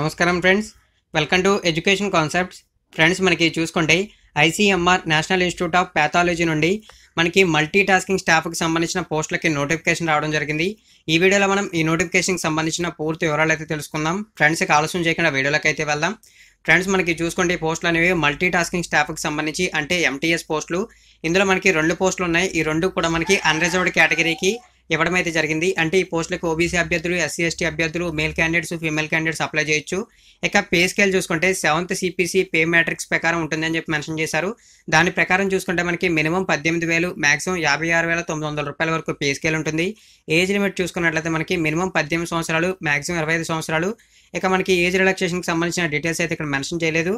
నమస్కారం friends, welcome to education concepts. Friends, మనకి చూసుకుంటే ICMR national institute of pathology నుండి మనకి మల్టీ టాస్కింగ్ స్టాఫ్కి సంబంధించిన పోస్టులకి నోటిఫికేషన్ రావడం జరిగింది. ఈ వీడియోలో మనం ఈ నోటిఫికేషన్కి సంబంధించిన పూర్తి వివరాలు అయితే తెలుసుకుందాం. ఫ్రెండ్స్, ఆలస్యం చేయకుండా వీడియోలోకి అయితే వెళ్దాం. ఫ్రెండ్స్, మనకి చూసుకుంటే ఈ పోస్టులు అనేవి మల్టీ టాస్కింగ్ స్టాఫ్కి సంబంధించి అంటే ఎంటీఎస్ పోస్టులు. ఇందులో మనకి 2 పోస్టులు ఉన్నాయి. ఈ 2 కూడా మనకి అన్రిజర్వ్డ్ కేటగిరీకి ఇవ్వడం అయితే జరిగింది. అంటే ఈ పోస్టులకు ఓబీసీ అభ్యర్థులు, ఎస్సీ ఎస్టీ అభ్యర్థులు, male candidates, female candidates apply చేయొచ్చు. ఇక పే స్కేల్ చూసుకుంటే 7th CPC పే మ్యాట్రిక్స్ ప్రకారం ఉంటుందని చెప్పి మెన్షన్ చేశారు. దాని ప్రకారం చూసుకుంటే మనకి మినిమం 18,000, మాక్సిమం 56,900 రూపాయల వరకు పే స్కేల్ ఉంటుంది. ఏజ్ లిమిట్ చూసుకున్నట్లయితే మనకి మినిమం 18 సంవత్సరాలు, మాక్సిమం 25 సంవత్సరాలు. ఇక మనకి ఏజ్ రిలాక్సేషన్కి సంబంధించిన డీటెయిల్స్ అయితే ఇక్కడ మెన్షన్ చేయలేదు.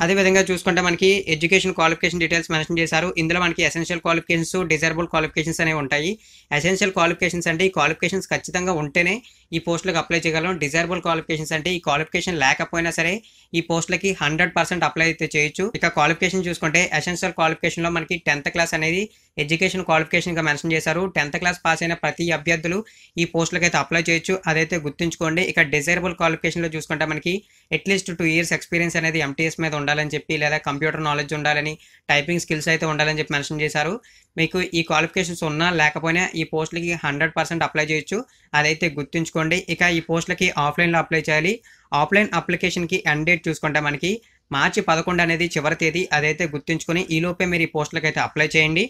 అదేవిధంగా చూసుకుంటే మనకి ఎడ్యుకేషన్ క్వాలిఫికేషన్ డీటెయిల్స్ మెన్షన్ చేశారు. ఇందులో మనకి ఎసెన్షియల్ క్వాలిఫికేషన్స్, డిజైరబుల్ క్వాలిఫికేషన్స్ అనేవి ఉంటాయి. ఎసెన్షియల్ క్వాలిఫికేషన్స్ అంటే ఈ క్వాలిఫికేషన్స్ ఖచ్చితంగా ఉంటేనే ఈ పోస్టులకు అప్లై చేయగలం. డిజైరబుల్ క్వాలిఫికేషన్స్ అంటే ఈ క్వాలిఫికేషన్ లేకపోయినా సరే ఈ పోస్టులకి 100% అప్లై అయితే చేయొచ్చు. ఇక క్వాలిఫికేషన్ చూసుకుంటే ఎసెన్షియల్ క్వాలిఫికేషన్లో మనకి 10th క్లాస్ అనేది ఎడ్యుకేషన్ క్వాలిఫికేషన్గా మెన్షన్ చేశారు. 10th క్లాస్ పాస్ అయిన ప్రతి అభ్యర్థులు ఈ పోస్టులకు అయితే అప్లై చేయొచ్చు. అదైతే గుర్తుంచుకోండి. ఇక డిజైరబుల్ క్వాలిఫికేషన్లో చూసుకుంటే మనకి అట్లీస్ట్ 2 years ఎక్స్పీరియన్స్ అనేది ఎంటీఎస్ మీద ఉండాలని చెప్పి, లేదా కంప్యూటర్ నాలెడ్జ్ ఉండాలని, టైపింగ్ స్కిల్స్ అయితే ఉండాలని చెప్పి మెన్షన్ చేశారు. మీకు ఈ క్వాలిఫికేషన్స్ ఉన్నా లేకపోయినా ఈ పోస్టులకి 100% అప్లై చేయొచ్చు. అదైతే గుర్తుంచుకోండి. ఇక ఈ పోస్టులకి ఆఫ్లైన్లో అప్లై చేయాలి. ఆఫ్లైన్ అప్లికేషన్కి ఎండ్ డేట్ చూసుకుంటే మనకి మార్చి 11 అనేది చివరి తేదీ. అదైతే గుర్తుంచుకొని ఈలోపే మీరు ఈ పోస్టులకు అయితే అప్లై చేయండి.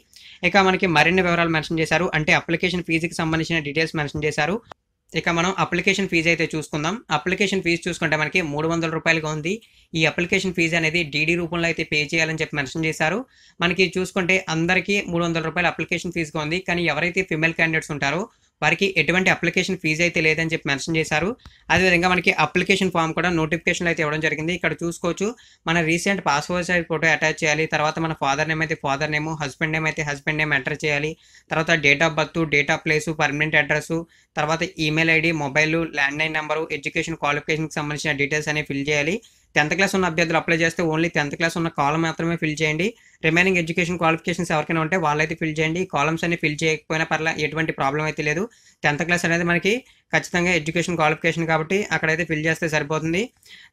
ఇక మనకి మరిన్ని వివరాలు మెన్షన్ చేశారు. అంటే అప్లికేషన్ ఫీజుకి సంబంధించిన డీటెయిల్స్ మెన్షన్ చేశారు. ఇక మనం అప్లికేషన్ ఫీజు అయితే చూసుకుందాం. అప్లికేషన్ ఫీజు చూసుకుంటే మనకి 300 రూపాయలుగా ఉంది. ఈ అప్లికేషన్ ఫీజు అనేది డీడీ రూపంలో అయితే పే చేయాలని చెప్పి మెన్షన్ చేశారు. మనకి చూసుకుంటే అందరికీ 300 రూపాయల అప్లికేషన్ ఫీజుగా ఉంది. కానీ ఎవరైతే ఫిమేల్ క్యాండిడేట్స్ ఉంటారో వారికి ఎటువంటి అప్లికేషన్ ఫీజు అయితే లేదని చెప్పి మెన్షన్ చేశారు. అదేవిధంగా మనకి అప్లికేషన్ ఫామ్ కూడా నోటిఫికేషన్లో అయితే ఇవ్వడం జరిగింది. ఇక్కడ చూసుకోవచ్చు, మన recent passport size photo attach చేయాలి. తర్వాత మన ఫాదర్ నేమ్ అయితే ఫాదర్ నేమ్, హస్బెండ్ నేమ్ అయితే హస్బెండ్ నేమ్ ఎంటర్ చేయాలి. తర్వాత date of birth, date of place, permanent address, తర్వాత email ID, mobile, landline number, education క్వాలిఫికేషన్కి సంబంధించిన డీటెయిల్స్ అనేవి ఫిల్ చేయాలి. 10th క్లాస్ ఉన్న అభ్యర్థులు అప్లై చేస్తే ఓన్లీ 10th క్లాస్ ఉన్న కాలం మాత్రమే ఫిల్ చేయండి. రిమైనింగ్ ఎడ్యుకేషన్ క్వాలిఫికేషన్స్ ఎవరికైనా ఉంటే వాళ్ళైతే ఫిల్ చేయండి. కాలమ్స్ అన్ని ఫిల్ చేయకపోయినా పర్లే, ఎటువంటి ప్రాబ్లం అయితే లేదు. 10th క్లాస్ అనేది మనకి ఖచ్చితంగా ఎడ్యుకేషన్ క్వాలిఫికేషన్ కాబట్టి అక్కడైతే ఫిల్ చేస్తే సరిపోతుంది.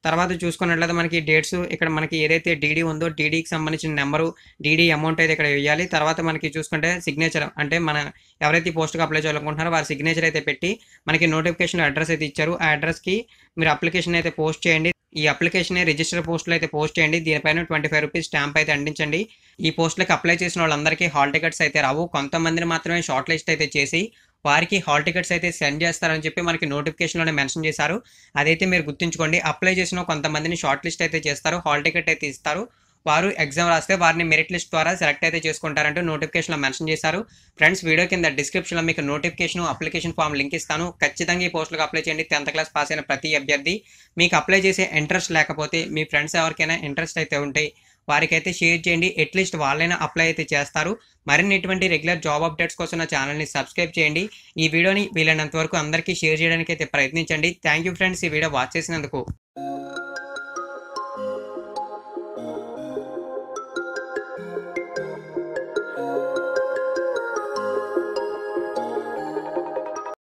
తర్వాత చూసుకున్నట్లయితే మనకి డేట్స్, ఇక్కడ మనకి ఏదైతే డీడీ ఉందో డీడీకి సంబంధించిన నెంబరు, డీడీ అమౌంట్ అయితే ఇక్కడ వేయాలి. తర్వాత మనకి చూసుకుంటే సిగ్నేచర్, అంటే మన ఎవరైతే ఈ పోస్ట్కి అప్లై చేయాలనుకుంటున్నారో వారి సిగ్నేచర్ అయితే పెట్టి మనకి నోటిఫికేషన్ అడ్రస్ అయితే ఇచ్చారు. ఆ అడ్రస్కి మీరు అప్లికేషన్ అయితే పోస్ట్ చేయండి. ఈ అప్లికేషన్ రిజిస్టర్ పోస్టులు అయితే పోస్ట్ చేయండి. దీనిపైన 25 రూపీస్ స్టాంప్ అయితే అందించండి. ఈ పోస్టులకు అప్లై చేసిన వాళ్ళందరికీ హాల్ టికెట్స్ అయితే రావు. కొంతమందిని మాత్రమే షార్ట్ లిస్ట్ అయితే చేసి వారికి హాల్ టికెట్స్ అయితే సెండ్ చేస్తారని చెప్పి మనకి నోటిఫికేషన్లోనే మెన్షన్ చేశారు. అదైతే మీరు గుర్తుంచుకోండి. అప్లై చేసిన కొంతమందిని షార్ట్ లిస్ట్ అయితే చేస్తారు, హాల్ టికెట్ అయితే ఇస్తారు. వారు ఎగ్జామ్ రాస్తే వారిని మెరిట్ లిస్ట్ ద్వారా సెలెక్ట్ అయితే చేసుకుంటారంటూ నోటిఫికేషన్లో మెన్షన్ చేశారు. ఫ్రెండ్స్, వీడియో కింద డిస్క్రిప్షన్లో మీకు నోటిఫికేషన్, అప్లికేషన్ ఫామ్ లింక్ ఇస్తాను. ఖచ్చితంగా ఈ పోస్టులకు అప్లై చేయండి. 10th క్లాస్ పాస్ అయిన ప్రతి అభ్యర్థి. మీకు అప్లై చేసే ఇంట్రెస్ట్ లేకపోతే మీ ఫ్రెండ్స్ ఎవరికైనా ఇంట్రెస్ట్ అయితే ఉంటే వారికైతే షేర్ చేయండి. అట్లీస్ట్ వాళ్ళైనా అప్లై అయితే చేస్తారు. మరిన్ని ఇటువంటి రెగ్యులర్ జాబ్ అప్డేట్స్ కోసం నా ఛానల్ని సబ్స్క్రైబ్ చేయండి. ఈ వీడియోని వీలైనంత వరకు అందరికీ షేర్ చేయడానికి అయితే ప్రయత్నించండి. థ్యాంక్ యూ ఫ్రెండ్స్, ఈ వీడియో వాచ్ చేసినందుకు.